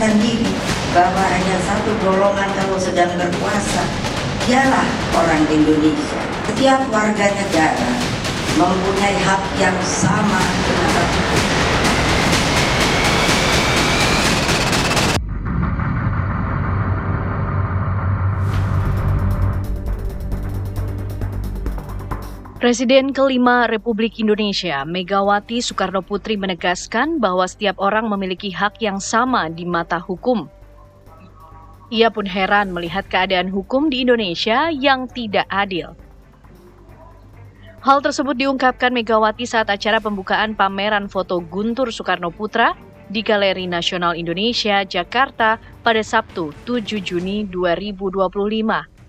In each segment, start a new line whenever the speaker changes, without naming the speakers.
membutakan diri bahwa hanya satu golongan kalau sedang berkuasa, dialah orang Indonesia. Setiap warga negara mempunyai hak yang sama di mata hukum.
Presiden kelima Republik Indonesia, Megawati Soekarnoputri menegaskan bahwa setiap orang memiliki hak yang sama di mata hukum. Ia pun heran melihat keadaan hukum di Indonesia yang tidak adil. Hal tersebut diungkapkan Megawati saat acara pembukaan pameran foto Guntur Soekarnoputra di Galeri Nasional Indonesia, Jakarta pada Sabtu 7 Juni 2025.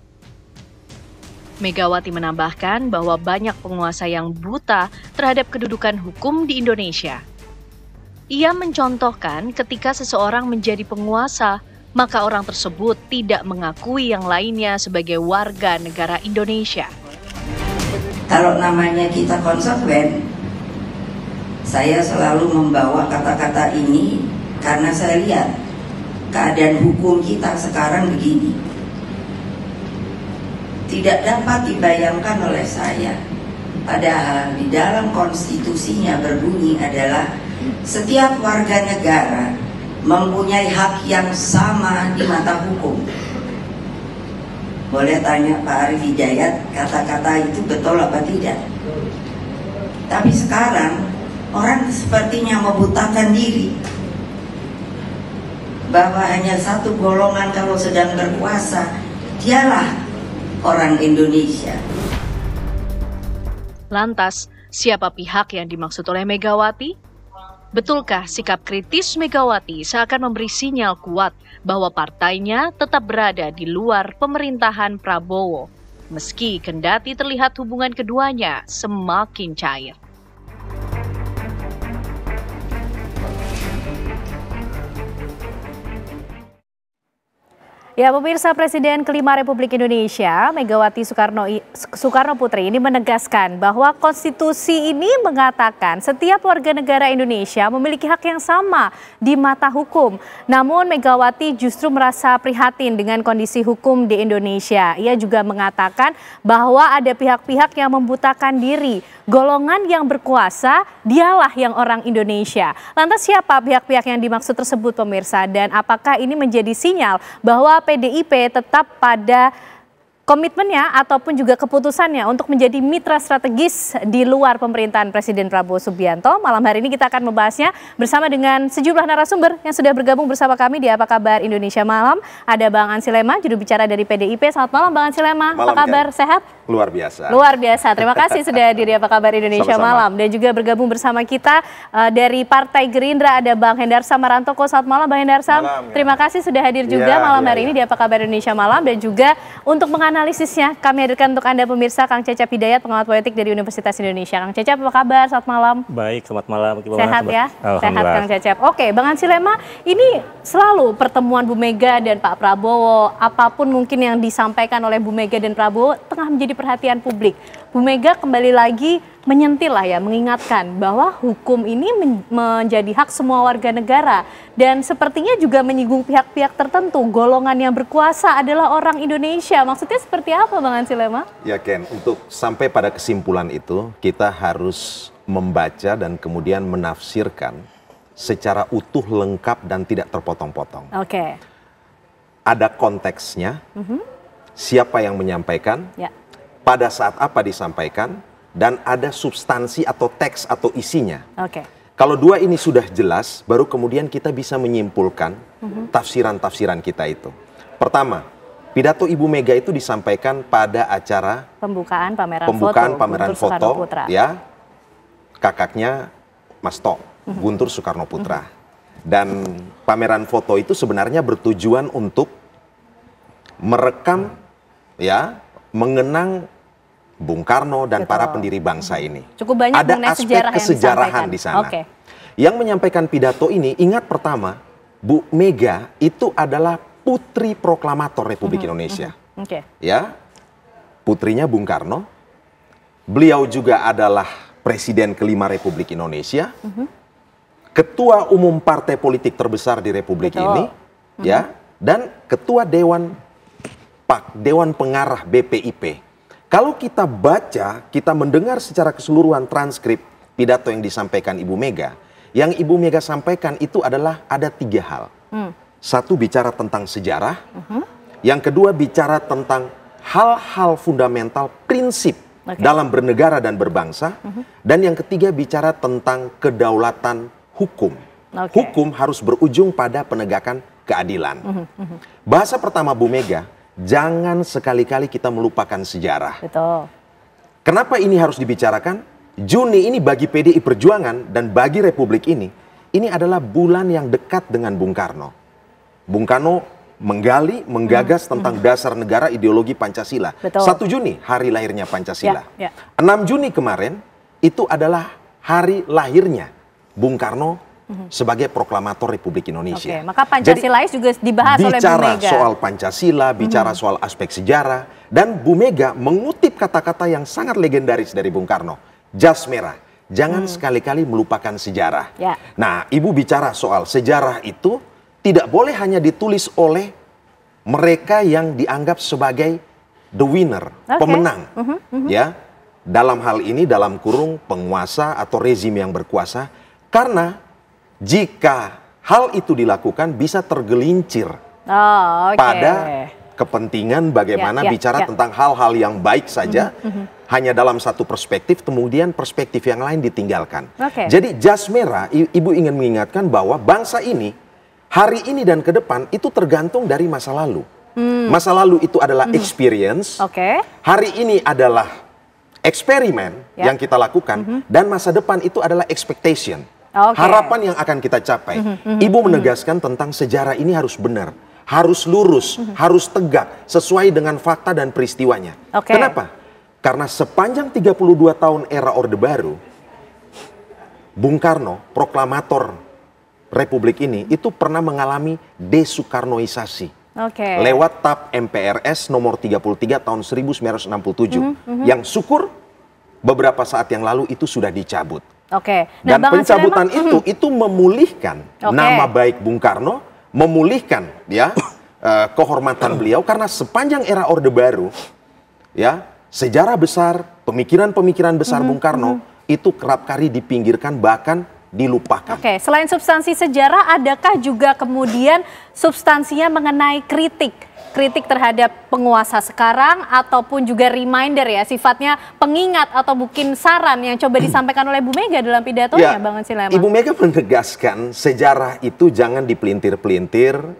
Megawati menambahkan bahwa banyak penguasa yang buta terhadap kedudukan hukum di Indonesia. Ia mencontohkan ketika seseorang menjadi penguasa, maka orang tersebut tidak mengakui yang lainnya sebagai warga negara Indonesia.
Kalau namanya kita konsekuen, saya selalu membawa kata-kata ini karena saya lihat keadaan hukum kita sekarang begini. Tidak dapat dibayangkan oleh saya, padahal di dalam konstitusinya berbunyi adalah setiap warga negara mempunyai hak yang sama di mata hukum. Boleh tanya Pak Arief Hidayat, kata-kata itu betul apa tidak? Tapi sekarang orang sepertinya membutakan diri bahwa hanya satu golongan kalau sedang berkuasa, dialah orang Indonesia.
Lantas, siapa pihak yang dimaksud oleh Megawati? Betulkah sikap kritis Megawati seakan memberi sinyal kuat bahwa partainya tetap berada di luar pemerintahan Prabowo, meski kendati terlihat hubungan keduanya semakin cair?
Ya, pemirsa, Presiden kelima Republik Indonesia, Megawati Soekarnoputri ini menegaskan bahwa konstitusi ini mengatakan setiap warga negara Indonesia memiliki hak yang sama di mata hukum. Namun Megawati justru merasa prihatin dengan kondisi hukum di Indonesia. Ia juga mengatakan bahwa ada pihak-pihak yang membutakan diri. Golongan yang berkuasa, dialah yang orang Indonesia. Lantas siapa pihak-pihak yang dimaksud tersebut, pemirsa? Dan apakah ini menjadi sinyal bahwa PDIP tetap pada komitmennya ataupun juga keputusannya untuk menjadi mitra strategis di luar pemerintahan Presiden Prabowo Subianto? Malam hari ini kita akan membahasnya bersama dengan sejumlah narasumber yang sudah bergabung bersama kami di Apa Kabar Indonesia Malam. Ada Bang Ansy Lema, juru bicara dari PDIP. Selamat malam Bang Ansy Lema, apa kabar? Sehat?
Luar biasa.
Luar biasa. Terima kasih sudah hadir di Apa Kabar Indonesia Malam. Dan juga bergabung bersama kita dari Partai Gerindra ada Bang Hendar Marantoko. Selamat malam Bang Hendar. Terima kasih sudah hadir juga malam hari ini di Apa Kabar Indonesia Malam. Dan juga untuk menganalisisnya kami hadirkan untuk Anda pemirsa Kang Cecep Hidayat, pengamat politik dari Universitas Indonesia. Kang Cecep, apa kabar? Selamat malam.
Baik, selamat malam.
Sehat ya? Sehat Kang Cecep. Oke, Bang Ansy Lema, ini selalu pertemuan Bu Mega dan Pak Prabowo, apapun mungkin yang disampaikan oleh Bu Mega dan Prabowo tengah menjadi perhatian publik. Bu Mega kembali lagi menyentil lah ya, mengingatkan bahwa hukum ini menjadi hak semua warga negara. Dan sepertinya juga menyinggung pihak-pihak tertentu, golongan yang berkuasa adalah orang Indonesia. Maksudnya seperti apa Bang Ansy Lema?
Ya Ken, untuk sampai pada kesimpulan itu kita harus membaca dan kemudian menafsirkan secara utuh, lengkap dan tidak terpotong-potong.
Oke.
Ada konteksnya, siapa yang menyampaikan, pada saat apa disampaikan, dan ada substansi atau teks atau isinya.
Oke.
Kalau dua ini sudah jelas, baru kemudian kita bisa menyimpulkan tafsiran-tafsiran kita itu. Pertama, pidato Ibu Mega itu disampaikan pada acara
pembukaan
pameran foto, ya, kakaknya Mas Tok, Guntur Soekarnoputra. Dan pameran foto itu sebenarnya bertujuan untuk merekam, ya, mengenang Bung Karno dan para pendiri bangsa ini.
Cukup banyak
ada aspek kesejarahan di sana. Yang menyampaikan pidato ini, ingat pertama, Bu Mega itu adalah putri proklamator Republik Indonesia. Ya, putrinya Bung Karno. Beliau juga adalah Presiden kelima Republik Indonesia. Ketua umum partai politik terbesar di Republik ini. ya, dan Ketua Dewan Pengarah BPIP. Kalau kita baca, kita mendengar secara keseluruhan transkrip pidato yang disampaikan Ibu Mega, yang Ibu Mega sampaikan itu adalah ada 3 hal. Satu, bicara tentang sejarah. Yang kedua, bicara tentang hal-hal fundamental prinsip dalam bernegara dan berbangsa. Dan yang ketiga, bicara tentang kedaulatan hukum. Hukum harus berujung pada penegakan keadilan. Bahasa pertama Bu Mega, jangan sekali-kali kita melupakan sejarah.
Betul.
Kenapa ini harus dibicarakan? Juni ini bagi PDI Perjuangan dan bagi Republik ini adalah bulan yang dekat dengan Bung Karno. Bung Karno menggali, menggagas tentang dasar negara ideologi Pancasila.
Betul.
1 Juni, hari lahirnya Pancasila. 6 Juni kemarin, itu adalah hari lahirnya Bung Karno sebagai proklamator Republik Indonesia.
Maka Pancasila juga dibahas oleh Bu Mega.
Bicara soal Pancasila, bicara soal aspek sejarah, dan Bu Mega mengutip kata-kata yang sangat legendaris dari Bung Karno, jas merah. Jangan sekali-kali melupakan sejarah. Nah, Ibu bicara soal sejarah itu tidak boleh hanya ditulis oleh mereka yang dianggap sebagai the winner, pemenang. Ya, dalam hal ini dalam kurung penguasa atau rezim yang berkuasa, karena jika hal itu dilakukan bisa tergelincir pada kepentingan bagaimana bicara tentang hal-hal yang baik saja, hanya dalam satu perspektif, kemudian perspektif yang lain ditinggalkan. Jadi jas merah, Ibu ingin mengingatkan bahwa bangsa ini, hari ini dan ke depan itu tergantung dari masa lalu. Masa lalu itu adalah experience, hari ini adalah eksperimen yang kita lakukan, dan masa depan itu adalah expectation. Harapan yang akan kita capai. Ibu menegaskan tentang sejarah ini harus benar, harus lurus, harus tegak, sesuai dengan fakta dan peristiwanya. Kenapa? Karena sepanjang 32 tahun era Orde Baru, Bung Karno, proklamator Republik ini, itu pernah mengalami desoekarnoisasi. Lewat TAP MPRS nomor 33 tahun 1967. Yang syukur beberapa saat yang lalu itu sudah dicabut. Dan pencabutan itu memulihkan nama baik Bung Karno, memulihkan kehormatan beliau, karena sepanjang era Orde Baru, sejarah besar, pemikiran-pemikiran besar Bung Karno itu kerap kali dipinggirkan, bahkan dilupakan.
Selain substansi sejarah, adakah juga kemudian substansinya mengenai kritik terhadap penguasa sekarang, ataupun juga reminder sifatnya pengingat atau mungkin saran yang coba disampaikan oleh Bu Mega dalam pidatonya, Bang Ansi Lema? Ibu
Mega menegaskan sejarah itu jangan dipelintir-pelintir,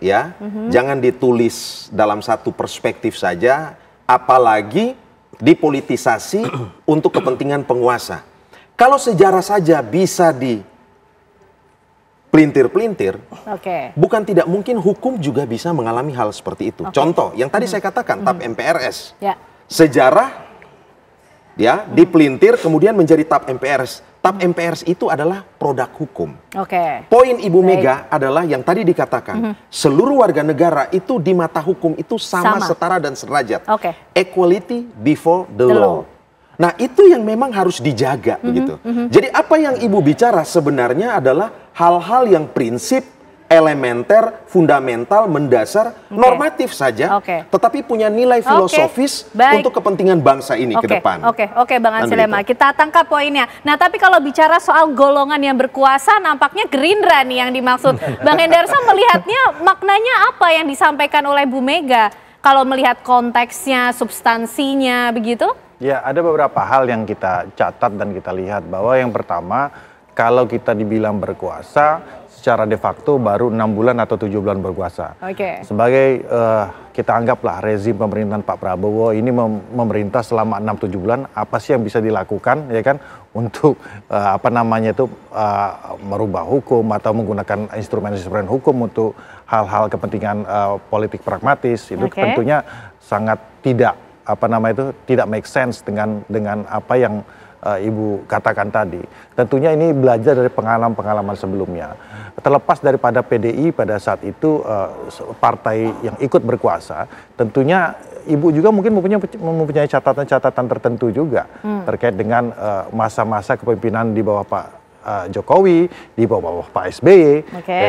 jangan ditulis dalam satu perspektif saja, apalagi dipolitisasi untuk kepentingan penguasa. Kalau sejarah saja bisa pelintir-pelintir, bukan tidak mungkin hukum juga bisa mengalami hal seperti itu. Contoh, yang tadi saya katakan, TAP MPRS. Sejarah, dipelintir kemudian menjadi TAP MPRS. TAP MPRS itu adalah produk hukum. Poin Ibu Mega adalah yang tadi dikatakan, seluruh warga negara itu di mata hukum itu sama. Setara dan sederajat. Equality before the law. Nah, itu yang memang harus dijaga, begitu. Jadi apa yang Ibu bicara sebenarnya adalah hal-hal yang prinsip, elementer, fundamental, mendasar, normatif saja, tetapi punya nilai filosofis untuk kepentingan bangsa ini ke depan.
Oke, Bang Ansi Lema, kita tangkap poinnya. Nah, tapi kalau bicara soal golongan yang berkuasa, nampaknya Gerindra nih yang dimaksud. Bang Hendarsa melihatnya maknanya apa yang disampaikan oleh Bu Mega? Kalau melihat konteksnya, substansinya, begitu?
Ya, ada beberapa hal yang kita catat dan kita lihat, bahwa yang pertama, kalau kita dibilang berkuasa, secara de facto baru 6 bulan atau 7 bulan berkuasa. Sebagai kita anggaplah rezim pemerintahan Pak Prabowo ini memerintah selama 6-7 bulan, apa sih yang bisa dilakukan, ya kan, untuk merubah hukum atau menggunakan instrumen-instrumen hukum untuk hal-hal kepentingan politik pragmatis. Itu tentunya sangat tidak make sense dengan apa yang Ibu katakan tadi. Tentunya ini belajar dari pengalaman-pengalaman sebelumnya. Terlepas daripada PDI pada saat itu partai yang ikut berkuasa, tentunya Ibu juga mungkin mempunyai catatan-catatan tertentu juga terkait dengan masa-masa kepemimpinan di bawah Pak Jokowi, di bawah Pak SBY.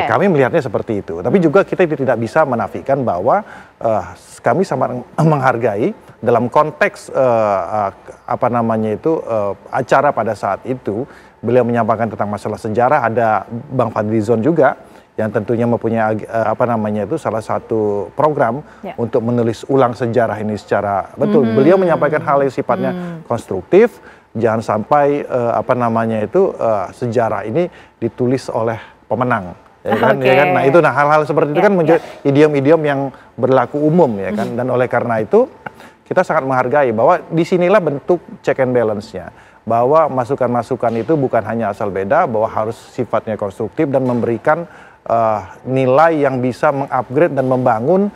Kami melihatnya seperti itu. Tapi juga kita tidak bisa menafikan bahwa kami sangat menghargai dalam konteks acara pada saat itu. Beliau menyampaikan tentang masalah sejarah. Ada Bang Fadlizon juga yang tentunya mempunyai salah satu program untuk menulis ulang sejarah ini secara betul. Beliau menyampaikan hal yang sifatnya konstruktif. Jangan sampai sejarah ini ditulis oleh pemenang, ya kan? Nah itu, hal-hal seperti itu kan menjadi idiom-idiom yang berlaku umum, ya kan? Dan oleh karena itu kita sangat menghargai bahwa disinilah bentuk check and balance-nya, bahwa masukan-masukan itu bukan hanya asal beda, bahwa harus sifatnya konstruktif dan memberikan nilai yang bisa mengupgrade dan membangun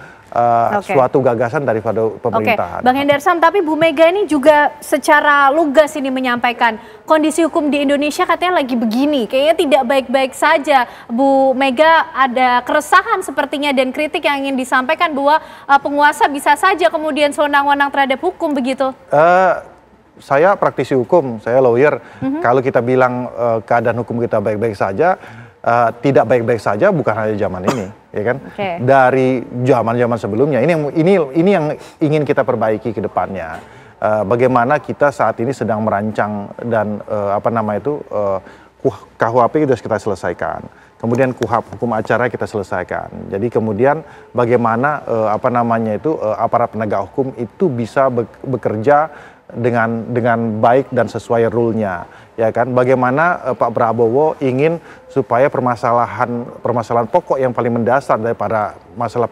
suatu gagasan daripada pemerintahan.
Bang Hendarsam, tapi Bu Mega ini juga secara lugas ini menyampaikan kondisi hukum di Indonesia katanya lagi begini, kayaknya tidak baik-baik saja. Bu Mega ada keresahan sepertinya dan kritik yang ingin disampaikan bahwa penguasa bisa saja kemudian sewenang-wenang terhadap hukum begitu.
Saya praktisi hukum, saya lawyer. Kalau kita bilang keadaan hukum kita baik-baik saja, tidak baik-baik saja bukan hanya zaman ini, ya kan? Dari zaman-zaman sebelumnya. Ini yang ingin kita perbaiki ke depannya. Bagaimana kita saat ini sedang merancang dan KUHP sudah kita selesaikan. Kemudian KUHP hukum acara kita selesaikan. Jadi kemudian bagaimana aparat penegak hukum itu bisa bekerja dengan baik dan sesuai rule-nya, ya kan? Bagaimana Pak Prabowo ingin supaya permasalahan pokok yang paling mendasar daripada masalah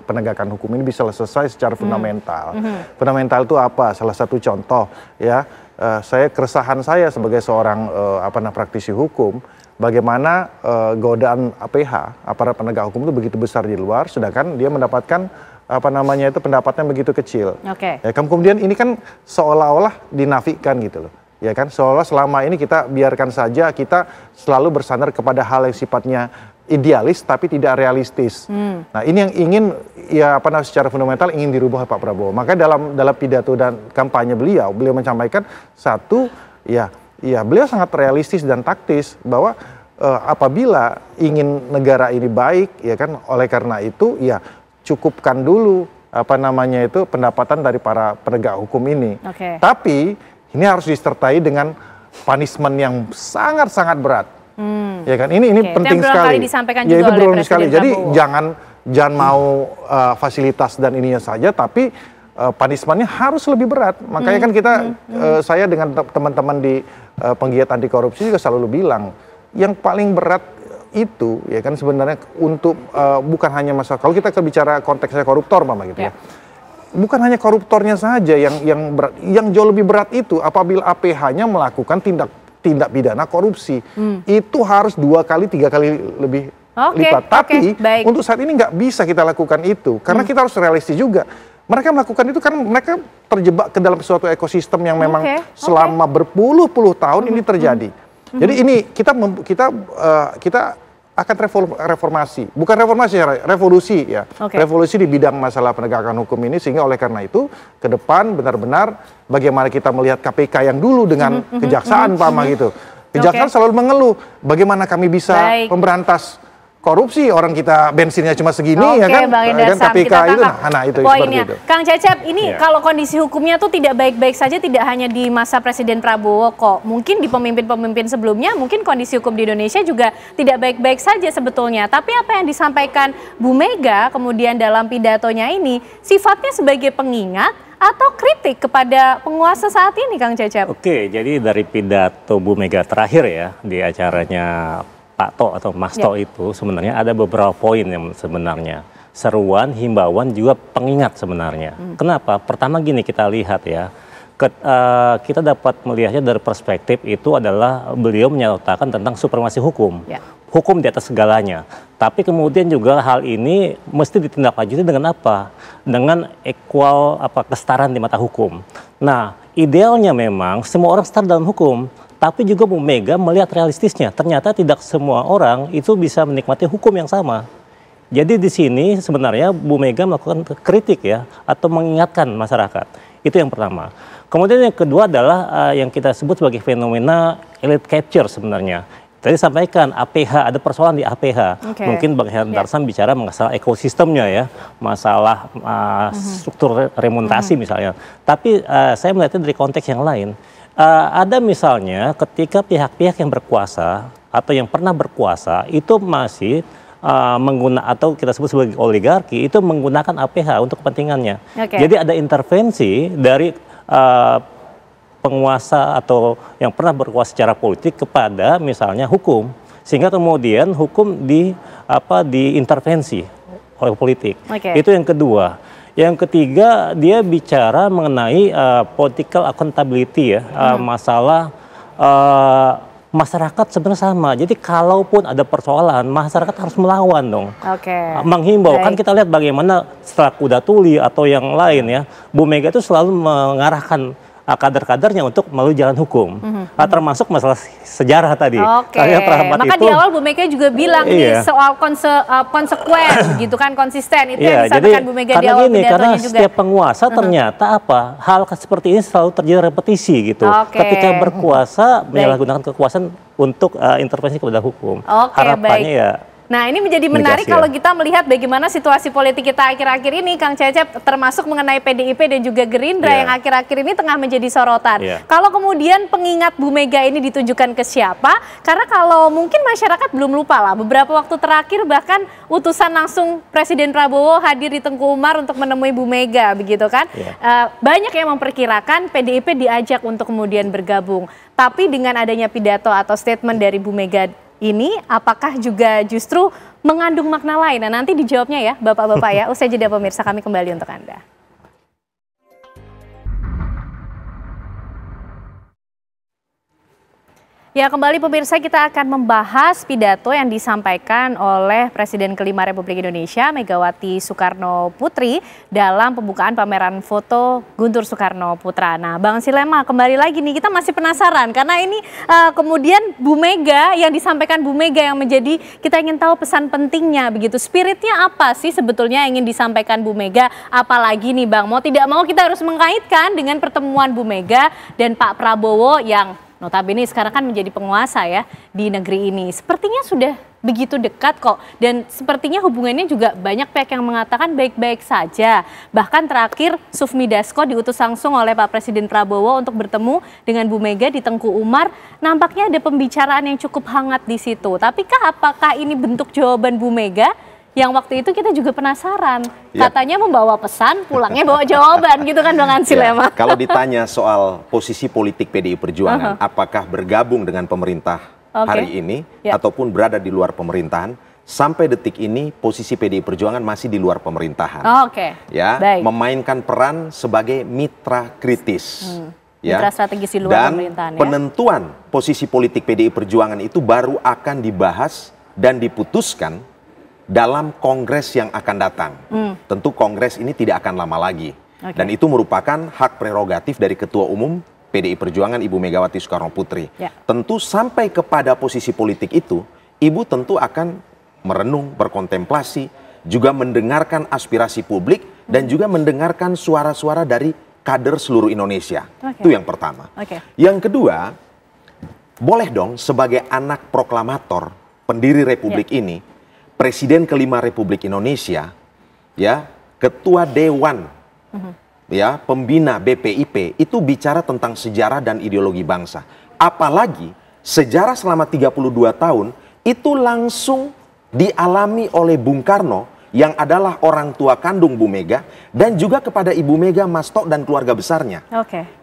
penegakan hukum ini bisa selesai secara fundamental. Fundamental itu apa? Salah satu contoh, ya, keresahan saya sebagai seorang praktisi hukum, bagaimana godaan APH, aparat penegak hukum itu begitu besar di luar, sedangkan dia mendapatkan pendapatnya begitu kecil. Ya, kemudian ini kan seolah-olah dinafikan gitu loh. Ya kan, seolah selama ini kita biarkan saja, kita selalu bersandar kepada hal yang sifatnya idealis tapi tidak realistis. Nah, ini yang ingin secara fundamental ingin dirubah Pak Prabowo. Maka dalam pidato dan kampanye beliau menyampaikan satu, beliau sangat realistis dan taktis bahwa apabila ingin negara ini baik, ya kan, oleh karena itu cukupkan dulu pendapatan dari para penegak hukum ini. Tapi ini harus disertai dengan punishment yang sangat-sangat berat. Ya kan? Ini penting sekali.
Ya, itu berulang sekali.
Jadi jangan mau fasilitas dan ininya saja, tapi punishment-nya harus lebih berat. Makanya kan saya dengan teman-teman di penggiat anti korupsi juga selalu bilang yang paling berat itu, ya kan, sebenarnya untuk bukan hanya masalah, kalau kita bicara konteksnya koruptor Mama gitu ya. Bukan hanya koruptornya saja yang berat, yang jauh lebih berat itu apabila APH-nya melakukan tindak pidana korupsi. Itu harus 2 kali 3 kali lebih lipat. Tapi untuk saat ini nggak bisa kita lakukan itu karena kita harus realistis juga. Mereka melakukan itu karena mereka terjebak ke dalam suatu ekosistem yang memang selama berpuluh-puluh tahun ini terjadi. Jadi ini kita akan reformasi, bukan reformasi, revolusi ya, revolusi di bidang masalah penegakan hukum ini, sehingga oleh karena itu ke depan benar-benar bagaimana kita melihat KPK yang dulu dengan kejaksaan gitu, kejaksaan selalu mengeluh bagaimana kami bisa memberantas korupsi, orang kita bensinnya cuma segini, ya kan? Dan KPK itu seperti itu.
Kang Cecep, ini kalau kondisi hukumnya tuh tidak baik-baik saja, tidak hanya di masa Presiden Prabowo kok. Mungkin di pemimpin-pemimpin sebelumnya, mungkin kondisi hukum di Indonesia juga tidak baik-baik saja sebetulnya. Tapi apa yang disampaikan Bu Mega kemudian dalam pidatonya ini, sifatnya sebagai pengingat atau kritik kepada penguasa saat ini, Kang Cecep?
Oke, jadi dari pidato Bu Mega terakhir ya, di acaranya Pak To atau Mas To itu sebenarnya ada beberapa poin yang sebenarnya seruan, himbauan, juga pengingat sebenarnya. Kenapa? Pertama gini, kita lihat ya, kita dapat melihatnya dari perspektif itu adalah beliau menyatakan tentang supremasi hukum. Hukum di atas segalanya. Tapi kemudian juga hal ini mesti ditindaklanjuti dengan apa? Dengan equal kesetaraan di mata hukum. Nah, idealnya memang semua orang setara dalam hukum. Tapi juga Bu Mega melihat realistisnya, ternyata tidak semua orang itu bisa menikmati hukum yang sama. Jadi di sini sebenarnya Bu Mega melakukan kritik ya, atau mengingatkan masyarakat. Itu yang pertama. Kemudian yang kedua adalah yang kita sebut sebagai fenomena elite capture sebenarnya. Tadi sampaikan APH, ada persoalan di APH. Mungkin Bang Hendarsan bicara masalah ekosistemnya ya, masalah struktur remunerasi misalnya. Tapi saya melihatnya dari konteks yang lain. Ada misalnya ketika pihak-pihak yang berkuasa atau yang pernah berkuasa itu masih atau kita sebut sebagai oligarki itu menggunakan APH untuk kepentingannya. Jadi ada intervensi dari penguasa atau yang pernah berkuasa secara politik kepada misalnya hukum, sehingga kemudian hukum diintervensi oleh politik. Itu yang kedua. Yang ketiga, dia bicara mengenai political accountability ya, masalah masyarakat sebenarnya sama. Jadi kalaupun ada persoalan, masyarakat harus melawan dong. Menghimbau. Kan kita lihat bagaimana setelah Kuda Tuli atau yang lain ya, Bu Mega itu selalu mengarahkan kader-kadernya untuk melalui jalan hukum, termasuk masalah sejarah tadi.
Maka di awal Bu Mega juga bilang nih soal konsekuen, gitu kan, konsisten. Itu yang disampaikan Bu Mega di awal pidatonya
karena
juga.
Setiap penguasa ternyata hal seperti ini selalu terjadi repetisi gitu. Ketika berkuasa menyalahgunakan kekuasaan untuk intervensi kepada hukum. Harapannya ya.
Nah, ini menjadi menarik kalau kita melihat bagaimana situasi politik kita akhir-akhir ini, Kang Cecep, termasuk mengenai PDIP dan juga Gerindra yang akhir-akhir ini tengah menjadi sorotan. Kalau kemudian pengingat Bu Mega ini ditujukan ke siapa? Karena kalau mungkin masyarakat belum lupa lah, beberapa waktu terakhir bahkan utusan langsung Presiden Prabowo hadir di Tengku Umar untuk menemui Bu Mega, begitu kan? Banyak yang memperkirakan PDIP diajak untuk kemudian bergabung. Tapi dengan adanya pidato atau statement dari Bu Mega ini, apakah juga justru mengandung makna lain? Nah, nanti dijawabnya ya Bapak-Bapak ya. Usai jeda pemirsa, kami kembali untuk Anda. Ya, kembali pemirsa, kita akan membahas pidato yang disampaikan oleh Presiden kelima Republik Indonesia, Megawati Soekarno Putri, dalam pembukaan pameran foto Guntur Soekarno Putra. Nah, Bang Silema, kembali lagi nih, kita masih penasaran karena ini kemudian Bu Mega, yang disampaikan Bu Mega yang menjadi, kita ingin tahu pesan pentingnya begitu. Spiritnya apa sih sebetulnya yang ingin disampaikan Bu Mega? Apalagi nih Bang, mau tidak mau kita harus mengkaitkan dengan pertemuan Bu Mega dan Pak Prabowo yang notabene sekarang kan menjadi penguasa ya di negeri ini. Sepertinya sudah begitu dekat kok. Dan sepertinya hubungannya juga banyak pihak yang mengatakan baik-baik saja. Bahkan terakhir Sufmi Dasko diutus langsung oleh Pak Presiden Prabowo untuk bertemu dengan Bu Mega di Tengku Umar. Nampaknya ada pembicaraan yang cukup hangat di situ. Tapi apakah ini bentuk jawaban Bu Mega? Yang waktu itu kita juga penasaran, katanya membawa pesan, pulangnya bawa jawaban gitu kan Bang Ansilema.
Kalau ditanya soal posisi politik PDI Perjuangan, apakah bergabung dengan pemerintah hari ini ataupun berada di luar pemerintahan, sampai detik ini posisi PDI Perjuangan masih di luar pemerintahan. Memainkan peran sebagai mitra kritis.
Mitra strategis di luar pemerintahan.
Dan penentuan posisi politik PDI Perjuangan itu baru akan dibahas dan diputuskan dalam kongres yang akan datang. Tentu kongres ini tidak akan lama lagi. Dan itu merupakan hak prerogatif dari Ketua Umum PDI Perjuangan Ibu Megawati Soekarno Putri. Tentu sampai kepada posisi politik itu, Ibu tentu akan merenung, berkontemplasi, juga mendengarkan aspirasi publik, dan juga mendengarkan suara-suara dari kader seluruh Indonesia. Itu yang pertama. Yang kedua, boleh dong sebagai anak proklamator, pendiri Republik ini, Presiden kelima Republik Indonesia, ya, Ketua Dewan, ya, Pembina BPIP, itu bicara tentang sejarah dan ideologi bangsa. Apalagi sejarah selama 32 tahun itu langsung dialami oleh Bung Karno yang adalah orang tua kandung Bu Mega, dan juga kepada Ibu Mega, Mas Tok dan keluarga besarnya.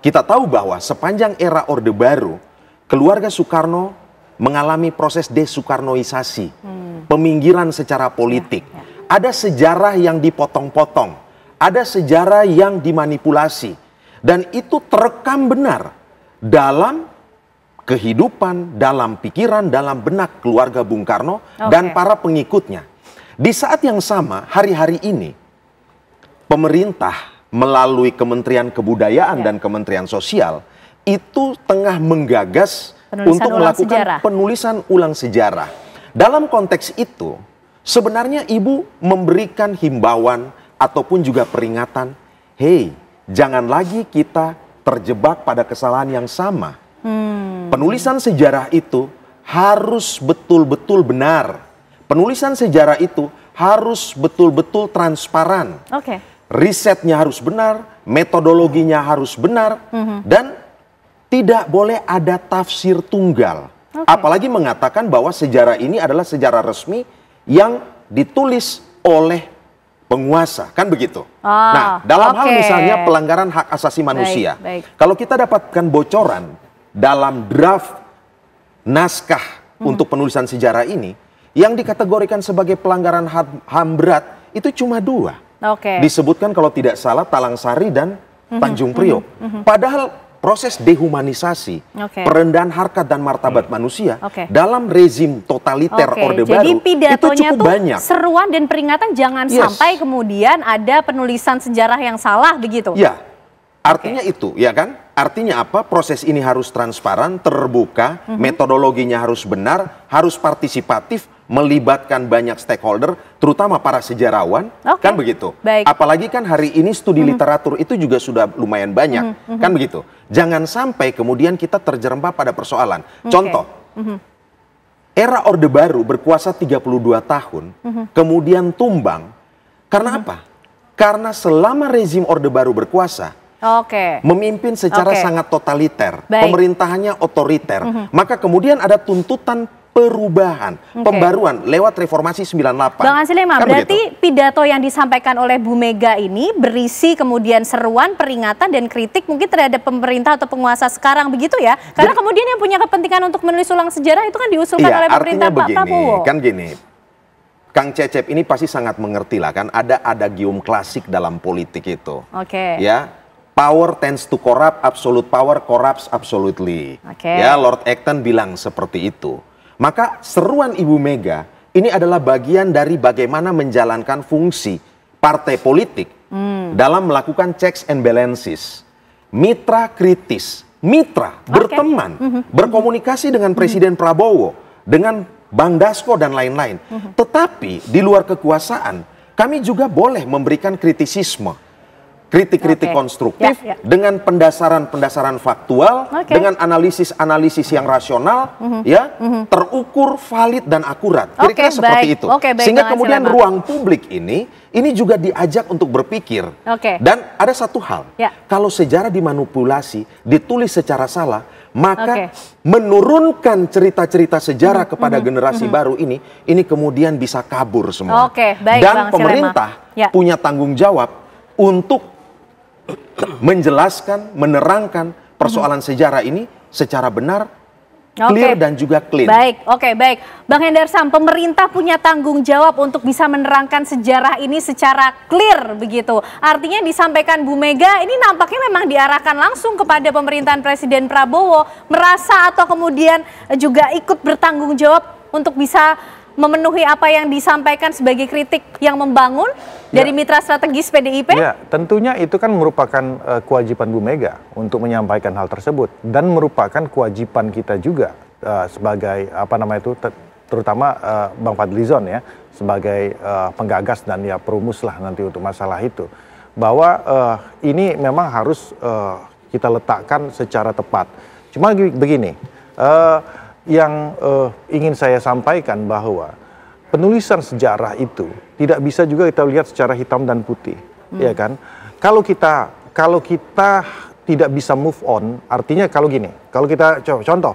Kita tahu bahwa sepanjang era Orde Baru, keluarga Soekarno mengalami proses desoekarnoisasi, peminggiran secara politik. Ada sejarah yang dipotong-potong, ada sejarah yang dimanipulasi, dan itu terekam benar dalam kehidupan, dalam pikiran, dalam benak keluarga Bung Karno dan para pengikutnya. Di saat yang sama, hari-hari ini pemerintah melalui Kementerian Kebudayaan dan Kementerian Sosial itu tengah menggagas untuk melakukan penulisan ulang sejarah. Dalam konteks itu, sebenarnya Ibu memberikan himbauan ataupun juga peringatan, hey, jangan lagi kita terjebak pada kesalahan yang sama. Penulisan sejarah itu harus betul-betul benar. Penulisan sejarah itu harus betul-betul transparan. Risetnya harus benar, metodologinya harus benar, dan tidak boleh ada tafsir tunggal. Apalagi mengatakan bahwa sejarah ini adalah sejarah resmi yang ditulis oleh penguasa, kan begitu. Nah, dalam hal misalnya pelanggaran hak asasi manusia, kalau kita dapatkan bocoran dalam draft naskah untuk penulisan sejarah ini, yang dikategorikan sebagai pelanggaran HAM berat itu cuma 2. Disebutkan kalau tidak salah Talang Sari dan Tanjung Priok. Padahal proses dehumanisasi, perendahan harkat dan martabat manusia dalam rezim totaliter Orde Baru itu cukup banyak.
Seruan dan peringatan jangan sampai kemudian ada penulisan sejarah yang salah begitu.
Ya, artinya itu, ya kan? Artinya apa? Proses ini harus transparan, terbuka, metodologinya harus benar, harus partisipatif, melibatkan banyak stakeholder, terutama para sejarawan, kan begitu. Apalagi kan hari ini studi literatur itu juga sudah lumayan banyak, kan begitu. Jangan sampai kemudian kita terjerembab pada persoalan. Contoh, era Orde Baru berkuasa 32 tahun, kemudian tumbang. Karena apa? Karena selama rezim Orde Baru berkuasa, memimpin secara sangat totaliter, pemerintahannya otoriter, maka kemudian ada tuntutan perubahan, pembaruan lewat reformasi 98.
Bang Ansi-Lema, kan berarti begitu? Pidato yang disampaikan oleh Bu Mega ini berisi kemudian seruan, peringatan, dan kritik mungkin terhadap pemerintah atau penguasa sekarang begitu ya? Karena kemudian yang punya kepentingan untuk menulis ulang sejarah itu kan diusulkan oleh pemerintah Pak Prabowo.
Kan gini, Kang Cecep ini pasti sangat mengerti lah kan, ada adagium klasik dalam politik itu. Ya, power tends to corrupt, absolute power corrupts absolutely. Ya, Lord Acton bilang seperti itu. Maka seruan Ibu Mega ini adalah bagian dari bagaimana menjalankan fungsi partai politik dalam melakukan checks and balances. Mitra kritis, mitra, berteman, berkomunikasi dengan Presiden Prabowo, dengan Bang Dasko dan lain-lain. Tetapi di luar kekuasaan, kami juga boleh memberikan kritisisme. Kritik-kritik konstruktif dengan pendasaran-pendasaran faktual, dengan analisis-analisis yang rasional, ya, terukur, valid dan akurat. Kira-kira seperti itu. Sehingga kemudian ruang publik ini juga diajak untuk berpikir. Dan ada satu hal, kalau sejarah dimanipulasi, ditulis secara salah, maka menurunkan cerita-cerita sejarah kepada generasi baru ini kemudian bisa kabur semua. Dan pemerintah punya tanggung jawab untuk menjelaskan, menerangkan persoalan sejarah ini secara benar, clear dan juga clean.
Baik. Bang Hendar Sam, pemerintah punya tanggung jawab untuk bisa menerangkan sejarah ini secara clear begitu. Artinya disampaikan Bu Mega ini nampaknya memang diarahkan langsung kepada pemerintahan Presiden Prabowo, merasa atau kemudian juga ikut bertanggung jawab untuk bisa memenuhi apa yang disampaikan sebagai kritik yang membangun dari mitra strategis PDIP?
Ya, tentunya itu kan merupakan kewajiban Bu Mega untuk menyampaikan hal tersebut dan merupakan kewajiban kita juga sebagai terutama Bang Fadlizon ya sebagai penggagas dan ya perumus lah nanti untuk masalah itu, bahwa ini memang harus kita letakkan secara tepat. Cuma begini. Yang ingin saya sampaikan bahwa penulisan sejarah itu tidak bisa juga kita lihat secara hitam dan putih, ya kan? Kalau kita tidak bisa move on, artinya kalau gini, kalau kita contoh,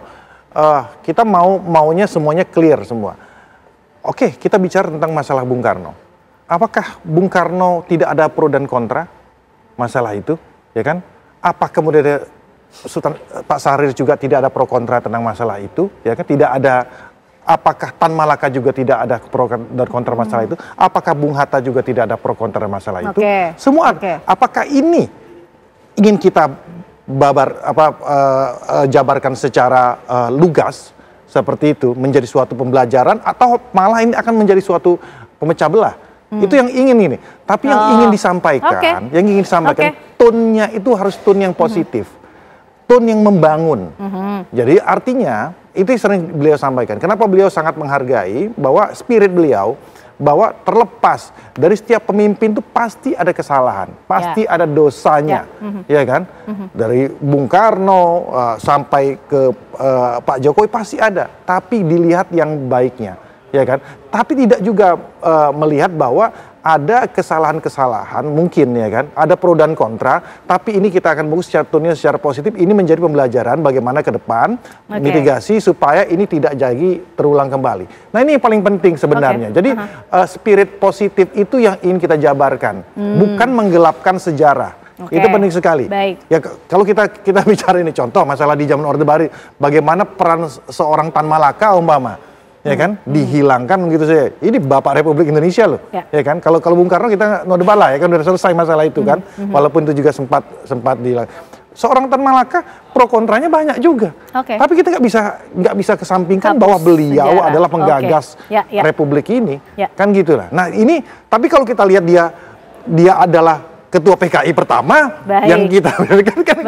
kita maunya semuanya clear semua. Oke, kita bicara tentang masalah Bung Karno. Apakah Bung Karno tidak ada pro dan kontra masalah itu, ya kan? Apa kemudian Sultan Pak Syahrir juga tidak ada pro kontra tentang masalah itu, ya kan? Tidak ada. Apakah Tan Malaka juga tidak ada pro dan kontra masalah itu? Apakah Bung Hatta juga tidak ada pro kontra masalah itu? Semua. Apakah ini ingin kita jabarkan secara lugas seperti itu menjadi suatu pembelajaran atau malah ini akan menjadi suatu pemecah belah? Itu yang ingin ini. Tapi yang ingin disampaikan, tone-nya itu harus tone yang positif. Tone yang membangun. Jadi artinya itu sering beliau sampaikan. Kenapa beliau sangat menghargai bahwa spirit beliau bahwa terlepas dari setiap pemimpin itu pasti ada kesalahan, pasti ada dosanya, ya kan? Dari Bung Karno sampai ke Pak Jokowi pasti ada, tapi dilihat yang baiknya, ya kan? Tapi tidak juga melihat bahwa ada kesalahan-kesalahan mungkin, ya kan, ada pro dan kontra, tapi ini kita akan bagus secara positif, ini menjadi pembelajaran bagaimana ke depan, mitigasi supaya ini tidak jadi terulang kembali. Nah ini yang paling penting sebenarnya, jadi spirit positif itu yang ingin kita jabarkan, bukan menggelapkan sejarah. Itu penting sekali. Ya kalau kita bicara ini contoh masalah di zaman Orde Baru, bagaimana peran seorang Tan Malaka umpama, ya kan, dihilangkan begitu saja. Ini Bapak Republik Indonesia loh, ya kan. Kalau Bung Karno kita nodebala, ya kan, udah selesai masalah itu kan, walaupun itu juga sempat dihilang. Seorang Tan Malaka pro kontranya banyak juga, tapi kita nggak bisa kesampingkan bahwa beliau adalah penggagas Republik ini, kan gitulah. Nah ini, tapi kalau kita lihat dia adalah Ketua PKI pertama yang kita kan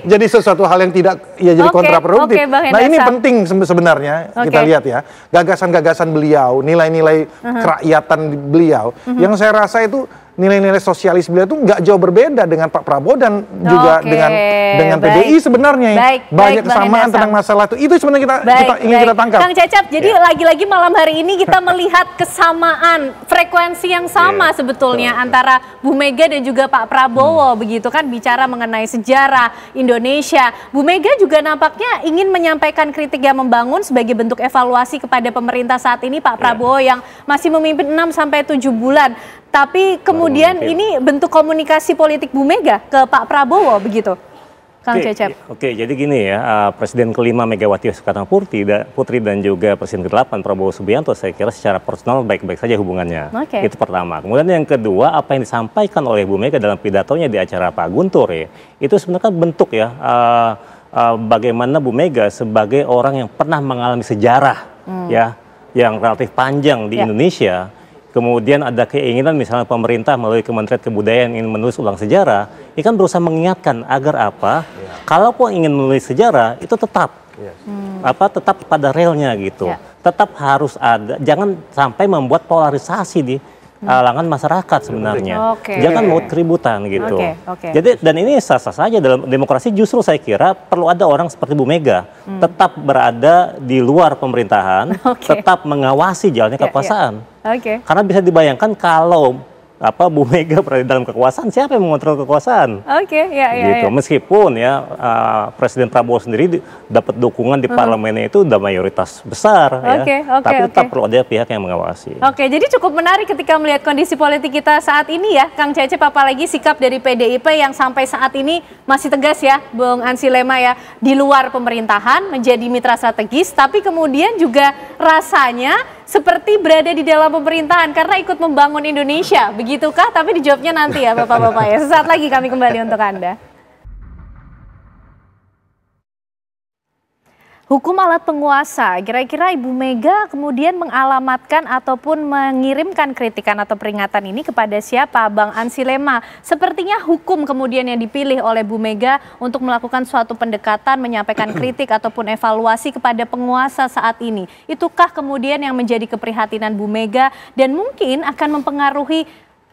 jadi sesuatu hal yang tidak jadi kontraproduktif. Nah ini penting sebenarnya kita lihat ya, gagasan-gagasan beliau, nilai-nilai kerakyatan beliau, yang saya rasa itu nilai-nilai sosialis beliau itu nggak jauh berbeda dengan Pak Prabowo dan juga dengan PDI sebenarnya. Banyak kesamaan tentang masalah itu. Itu sebenarnya kita ingin kita tangkap.
Kang Cecep, jadi lagi-lagi malam hari ini kita melihat kesamaan frekuensi yang sama sebetulnya antara Bu Mega dan juga Pak Prabowo, begitu kan, bicara mengenai sejarah Indonesia. Bu Mega juga nampaknya ingin menyampaikan kritik yang membangun sebagai bentuk evaluasi kepada pemerintah saat ini, Pak Prabowo yang masih memimpin 6-7 bulan. Tapi kemudian ini bentuk komunikasi politik Bu Mega ke Pak Prabowo, begitu, Kang Cecep.
Oke, jadi gini ya, Presiden kelima Megawati Soekarno Putri dan juga Presiden ke-8 Prabowo Subianto, saya kira secara personal baik-baik saja hubungannya. Itu pertama. Kemudian yang kedua, apa yang disampaikan oleh Bu Mega dalam pidatonya di acara Pak Guntur ya, itu sebenarnya bentuk ya, bagaimana Bu Mega sebagai orang yang pernah mengalami sejarah ya, yang relatif panjang di Indonesia. Kemudian ada keinginan misalnya pemerintah melalui Kementerian Kebudayaan ingin menulis ulang sejarah, ini kan berusaha mengingatkan agar apa? Kalaupun ingin menulis sejarah itu tetap tetap pada relnya gitu, tetap harus ada, jangan sampai membuat polarisasi di kalangan masyarakat sebenarnya. Jangan mau keributan gitu. Jadi dan ini sah-sah saja dalam demokrasi, justru saya kira perlu ada orang seperti Bu Mega tetap berada di luar pemerintahan, tetap mengawasi jalannya kekuasaan. Karena bisa dibayangkan kalau Bu Mega berada dalam kekuasaan, siapa yang mengontrol kekuasaan? Gitu. Meskipun ya Presiden Prabowo sendiri dapat dukungan di parlemennya itu udah mayoritas besar, tapi tetap perlu ada pihak yang mengawasi.
Jadi cukup menarik ketika melihat kondisi politik kita saat ini ya, Kang Cecep, apalagi sikap dari PDIP yang sampai saat ini masih tegas ya, Bung Ansi Lema ya, di luar pemerintahan menjadi mitra strategis, tapi kemudian juga rasanya seperti berada di dalam pemerintahan karena ikut membangun Indonesia, begitukah? Tapi dijawabnya nanti ya Bapak-Bapak ya. Sesaat lagi kami kembali untuk Anda. Hukum alat penguasa, kira-kira Ibu Mega kemudian mengalamatkan ataupun mengirimkan kritikan atau peringatan ini kepada siapa? Bang Ansi Lema, sepertinya hukum kemudian yang dipilih oleh Bu Mega untuk melakukan suatu pendekatan, menyampaikan kritik ataupun evaluasi kepada penguasa saat ini. Itukah kemudian yang menjadi keprihatinan Bu Mega dan mungkin akan mempengaruhi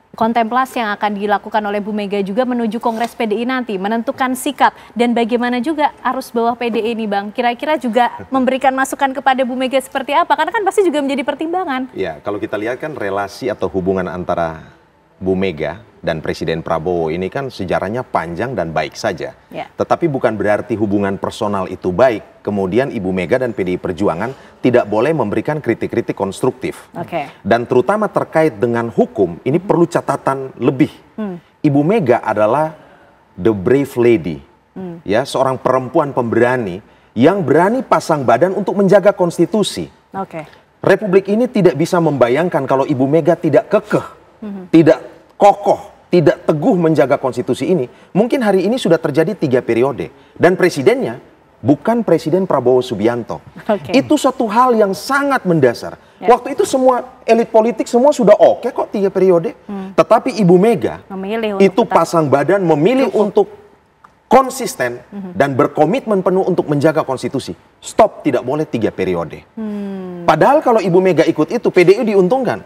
kontemplasi yang akan dilakukan oleh Bu Mega juga menuju Kongres PDI nanti, menentukan sikap dan bagaimana juga arus bawah PDI ini, Bang. Kira-kira juga memberikan masukan kepada Bu Mega seperti apa? Karena kan pasti juga menjadi pertimbangan. Ya,
kalau kita lihat kan relasi atau hubungan antara Bu Mega dan Presiden Prabowo ini kan sejarahnya panjang dan baik saja. Tetapi bukan berarti hubungan personal itu baik, kemudian Ibu Mega dan PDI Perjuangan tidak boleh memberikan kritik-kritik konstruktif. Dan terutama terkait dengan hukum, ini perlu catatan lebih. Ibu Mega adalah the brave lady, ya, seorang perempuan pemberani yang berani pasang badan untuk menjaga konstitusi. Republik ini tidak bisa membayangkan kalau Ibu Mega tidak kekeh, tidak kokoh, tidak teguh menjaga konstitusi ini, mungkin hari ini sudah terjadi 3 periode. Dan presidennya bukan Presiden Prabowo Subianto. Itu satu hal yang sangat mendasar. Waktu itu semua elit politik semua sudah oke kok 3 periode. Tetapi Ibu Mega itu pasang badan memilih untuk konsisten dan berkomitmen penuh untuk menjaga konstitusi. Stop, tidak boleh 3 periode. Padahal kalau Ibu Mega ikut itu, PDI diuntungkan.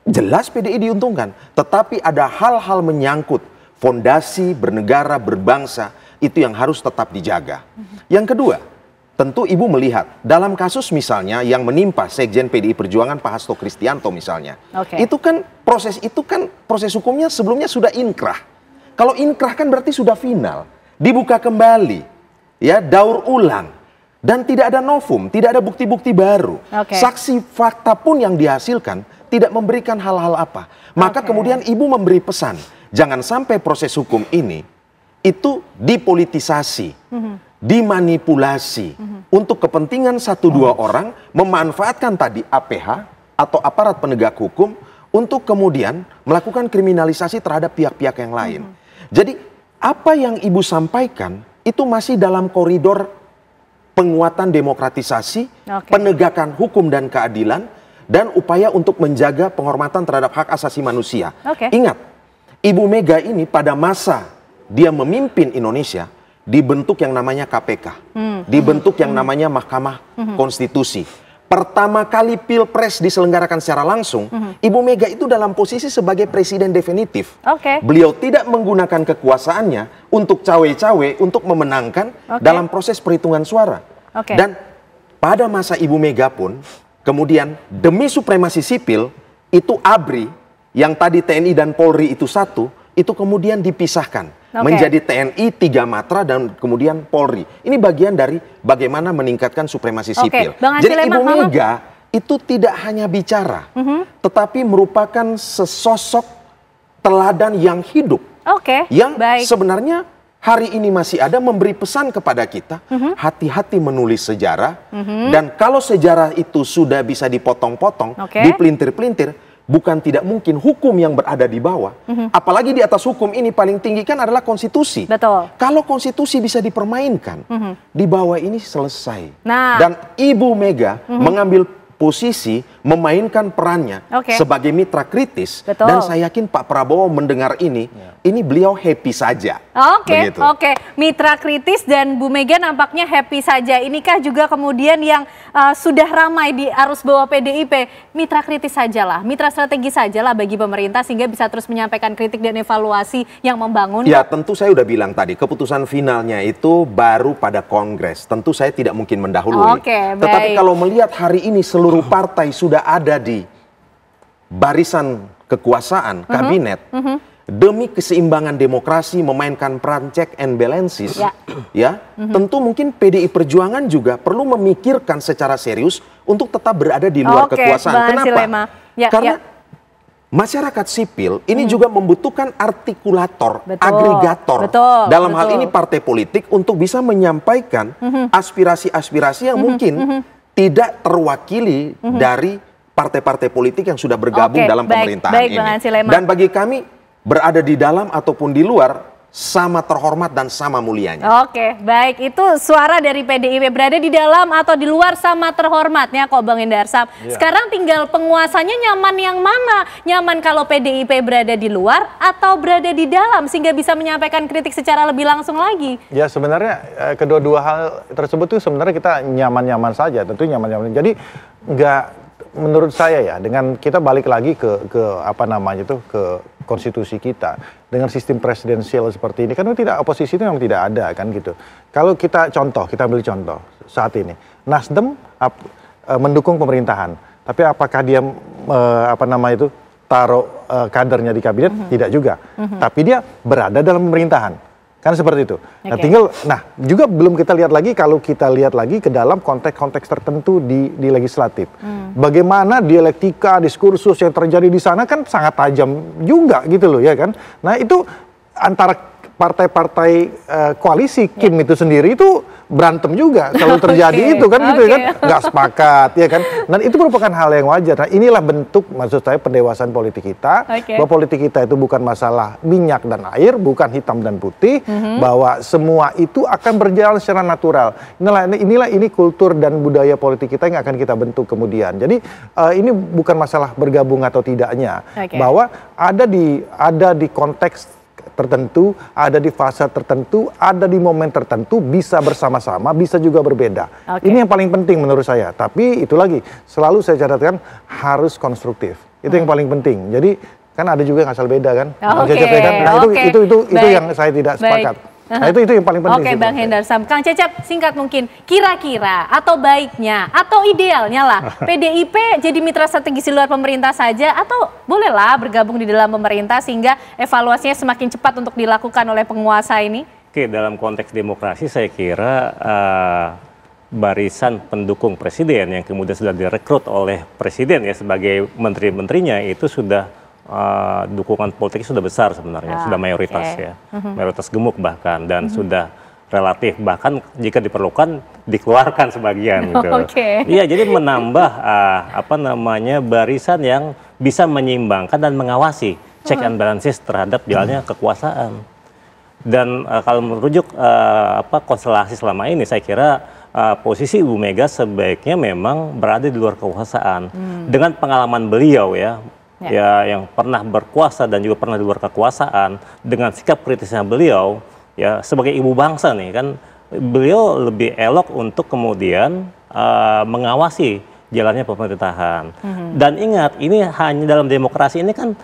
jelas PDI diuntungkan. Tetapi ada hal-hal menyangkut fondasi bernegara, berbangsa, itu yang harus tetap dijaga. Yang kedua, tentu Ibu melihat dalam kasus misalnya yang menimpa Sekjen PDI Perjuangan Pak Hasto Kristianto misalnya. Itu kan proses hukumnya sebelumnya sudah inkrah. Kalau inkrah kan berarti sudah final. Dibuka kembali, ya, daur ulang. Dan tidak ada novum, tidak ada bukti-bukti baru. Saksi fakta pun yang dihasilkan tidak memberikan hal-hal apa. Maka kemudian Ibu memberi pesan, jangan sampai proses hukum ini itu dipolitisasi, dimanipulasi untuk kepentingan 1-2 orang, memanfaatkan tadi APH atau aparat penegak hukum untuk kemudian melakukan kriminalisasi terhadap pihak-pihak yang lain. Jadi apa yang Ibu sampaikan itu masih dalam koridor penguatan demokratisasi, penegakan hukum dan keadilan, dan upaya untuk menjaga penghormatan terhadap hak asasi manusia. Ingat, Ibu Mega ini pada masa dia memimpin Indonesia, dibentuk yang namanya KPK, dibentuk yang namanya Mahkamah Konstitusi. Pertama kali Pilpres diselenggarakan secara langsung, Ibu Mega itu dalam posisi sebagai presiden definitif. Beliau tidak menggunakan kekuasaannya untuk cawe-cawe, untuk memenangkan dalam proses perhitungan suara. Dan pada masa Ibu Mega pun, kemudian demi supremasi sipil, itu ABRI, yang tadi TNI dan Polri itu satu, itu kemudian dipisahkan. Menjadi TNI 3 matra dan kemudian Polri. Ini bagian dari bagaimana meningkatkan supremasi sipil. Jadi Ibu Mega itu tidak hanya bicara, tetapi merupakan sesosok teladan yang hidup. Yang sebenarnya hari ini masih ada memberi pesan kepada kita, hati-hati menulis sejarah. Dan kalau sejarah itu sudah bisa dipotong-potong, dipelintir-pelintir, bukan tidak mungkin hukum yang berada di bawah, apalagi di atas hukum ini paling tinggi kan adalah konstitusi. Kalau konstitusi bisa dipermainkan, di bawah ini selesai. Dan Ibu Mega mengambil posisi memainkan perannya sebagai mitra kritis. Dan saya yakin Pak Prabowo mendengar ini beliau happy saja.
Mitra kritis dan Bu Mega nampaknya happy saja. Inikah juga kemudian yang sudah ramai di arus bawah PDIP, mitra kritis sajalah, mitra strategi sajalah bagi pemerintah sehingga bisa terus menyampaikan kritik dan evaluasi yang membangun.
Ya, tentu saya udah bilang tadi, keputusan finalnya itu baru pada Kongres. Tentu saya tidak mungkin mendahului. Tetapi kalau melihat hari ini seluruh partai sudah ada di barisan kekuasaan, kabinet, demi keseimbangan demokrasi, memainkan peran check and balances, tentu mungkin PDI Perjuangan juga perlu memikirkan secara serius untuk tetap berada di luar kekuasaan. Kenapa? Karena masyarakat sipil ini juga membutuhkan artikulator, agregator. Dalam hal ini partai politik untuk bisa menyampaikan aspirasi-aspirasi yang mungkin tidak terwakili dari partai-partai politik yang sudah bergabung dalam pemerintahan ini. Dan bagi kami, berada di dalam ataupun di luar, sama terhormat dan sama mulianya.
Itu suara dari PDIP, berada di dalam atau di luar sama terhormatnya kok Bang Indarsam. Sekarang tinggal penguasanya nyaman yang mana? Nyaman kalau PDIP berada di luar atau berada di dalam sehingga bisa menyampaikan kritik secara lebih langsung lagi? Ya
sebenarnya kedua-dua hal tersebut tuh sebenarnya kita nyaman-nyaman saja, tentu nyaman-nyaman. Jadi menurut saya ya, dengan kita balik lagi ke konstitusi kita dengan sistem presidensial seperti ini kan tidak, oposisi itu memang tidak ada kan gitu. Kalau kita ambil contoh saat ini Nasdem mendukung pemerintahan, tapi apakah dia taruh kadernya di kabinet? Tidak juga. Tapi dia berada dalam pemerintahan. Kan seperti itu. Nah, juga belum kita lihat lagi kalau kita lihat lagi ke dalam konteks-konteks tertentu di legislatif. Bagaimana dialektika, diskursus yang terjadi di sana kan sangat tajam juga gitu loh ya kan. Nah, itu antara partai-partai koalisi Kim itu sendiri itu berantem juga kalau terjadi itu kan gitu kan, nggak sepakat ya kan. Dan itu merupakan hal yang wajar. Nah, inilah bentuk maksud saya pendewasaan politik kita, bahwa politik kita itu bukan masalah minyak dan air, bukan hitam dan putih, bahwa semua itu akan berjalan secara natural. Ini kultur dan budaya politik kita yang akan kita bentuk kemudian. Jadi ini bukan masalah bergabung atau tidaknya, bahwa ada di konteks tertentu, ada di fase tertentu, ada di momen tertentu, bisa bersama-sama, bisa juga berbeda. Ini yang paling penting menurut saya. Tapi itu lagi, selalu saya catatkan harus konstruktif. Itu yang paling penting. Jadi kan ada juga yang asal beda kan.
Oke,
Nah, itu
baik.
yang saya tidak sepakat. Nah, itu yang paling penting.
Oke, Bang Hendar Sam. Kang Cecep, singkat mungkin, kira-kira atau baiknya atau idealnya lah PDIP jadi mitra strategis di luar pemerintah saja atau bolehlah bergabung di dalam pemerintah sehingga evaluasinya semakin cepat untuk dilakukan oleh penguasa ini?
Oke, dalam konteks demokrasi saya kira barisan pendukung presiden yang kemudian sudah direkrut oleh presiden ya sebagai menteri-menterinya itu sudah dukungan politiknya sudah besar sebenarnya, sudah mayoritas ya, mayoritas gemuk bahkan dan sudah relatif bahkan jika diperlukan dikeluarkan sebagian gitu. Iya, jadi menambah barisan yang bisa menyeimbangkan dan mengawasi check and balances terhadap jalannya kekuasaan. Dan kalau merujuk konstelasi selama ini saya kira posisi Ibu Mega sebaiknya memang berada di luar kekuasaan. Dengan pengalaman beliau ya yang pernah berkuasa dan juga pernah di luar kekuasaan, dengan sikap kritisnya beliau ya sebagai ibu bangsa nih kan, beliau lebih elok untuk kemudian mengawasi jalannya pemerintahan. Dan ingat, ini hanya dalam demokrasi ini kan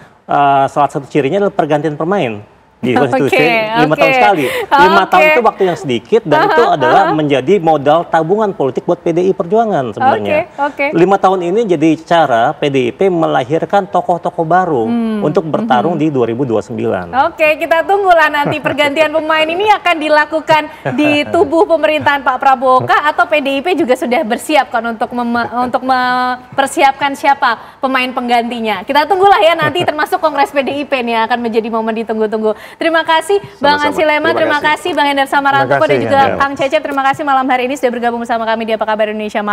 salah satu cirinya adalah pergantian pemain. Di konstitusi 5 tahun sekali. 5 tahun itu waktu yang sedikit dan itu adalah menjadi modal tabungan politik buat PDI Perjuangan sebenarnya. 5 tahun ini jadi cara PDIP melahirkan tokoh-tokoh baru untuk bertarung di 2029.
Oke, kita tunggulah nanti pergantian pemain ini akan dilakukan di tubuh pemerintahan Pak Prabowo kah atau PDIP juga sudah bersiap kan untuk mempersiapkan siapa pemain penggantinya. Kita tunggulah ya nanti termasuk Kongres PDIP nih akan menjadi momen ditunggu-tunggu. Terima kasih Bang Ansy Lema, terima kasih Bang Hendar Samarantuko dan juga Kang Cecep, terima kasih malam hari ini sudah bergabung bersama kami di Apa Kabar Indonesia Malam.